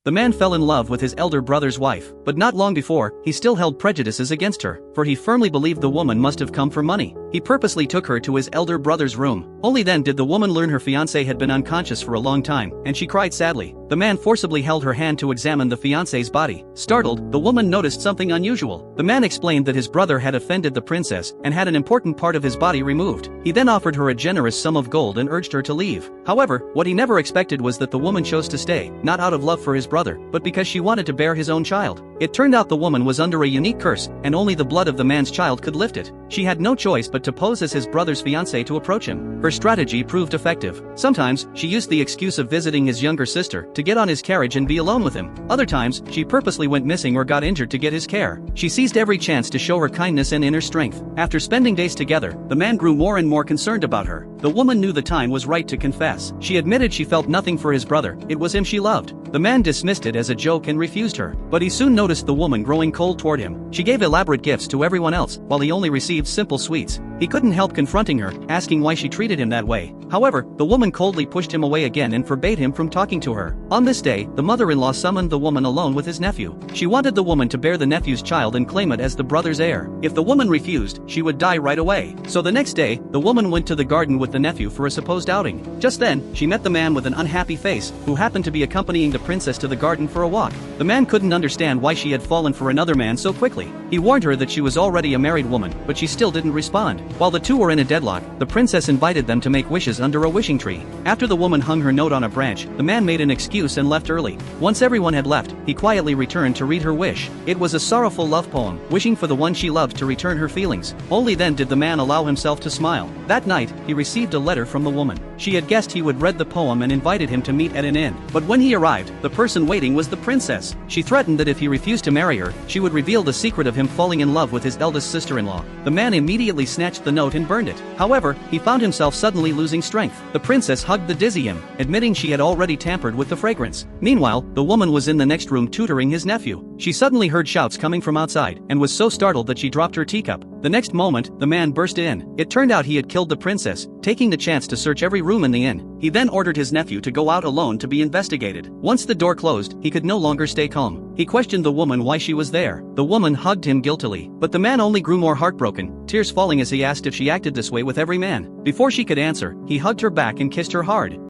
The man fell in love with his elder brother's wife, but not long before, he still held prejudices against her, for he firmly believed the woman must have come for money. He purposely took her to his elder brother's room. Only then did the woman learn her fiancé had been unconscious for a long time, and she cried sadly. The man forcibly held her hand to examine the fiancé's body. Startled, the woman noticed something unusual. The man explained that his brother had offended the princess and had an important part of his body removed. He then offered her a generous sum of gold and urged her to leave. However, what he never expected was that the woman chose to stay, not out of love for his brother, but because she wanted to bear his own child. It turned out the woman was under a unique curse, and only the blood of the man's child could lift it. She had no choice but to pose as his brother's fiancé to approach him. Her strategy proved effective. Sometimes, she used the excuse of visiting his younger sister to get on his carriage and be alone with him. Other times, she purposely went missing or got injured to get his care. She seized every chance to show her kindness and inner strength. After spending days together, the man grew more and more concerned about her. The woman knew the time was right to confess. She admitted she felt nothing for his brother, it was him she loved. The man dismissed it as a joke and refused her, but he soon noticed the woman growing cold toward him. She gave elaborate gifts to everyone else, while he only received simple sweets. He couldn't help confronting her, asking why she treated him that way. However, the woman coldly pushed him away again and forbade him from talking to her. On this day, the mother-in-law summoned the woman alone with his nephew. She wanted the woman to bear the nephew's child and claim it as the brother's heir. If the woman refused, she would die right away. So the next day, the woman went to the garden with the nephew for a supposed outing. Just then, she met the man with an unhappy face, who happened to be accompanying the princess to the garden for a walk. The man couldn't understand why she had fallen for another man so quickly. He warned her that she was already a married woman, but she still didn't respond. While the two were in a deadlock, the princess invited them to make wishes under a wishing tree. After the woman hung her note on a branch, the man made an excuse and left early. Once everyone had left, he quietly returned to read her wish. It was a sorrowful love poem, wishing for the one she loved to return her feelings. Only then did the man allow himself to smile. That night, he received a letter from the woman. She had guessed he would read the poem and invited him to meet at an inn. But when he arrived, the person waiting was the princess. She threatened that if he refused to marry her, she would reveal the secret of him falling in love with his eldest sister-in-law. The man immediately snatched the note and burned it. However, he found himself suddenly losing strength. The princess hugged the dizzy him, admitting she had already tampered with the fragrance. Meanwhile, the woman was in the next room tutoring his nephew. She suddenly heard shouts coming from outside, and was so startled that she dropped her teacup. The next moment, the man burst in. It turned out he had killed the princess, taking the chance to search every room in the inn. He then ordered his nephew to go out alone to be investigated. Once the door closed, he could no longer stay calm. He questioned the woman why she was there. The woman hugged him guiltily, but the man only grew more heartbroken, tears falling as he asked if she acted this way with every man. Before she could answer, he hugged her back and kissed her hard.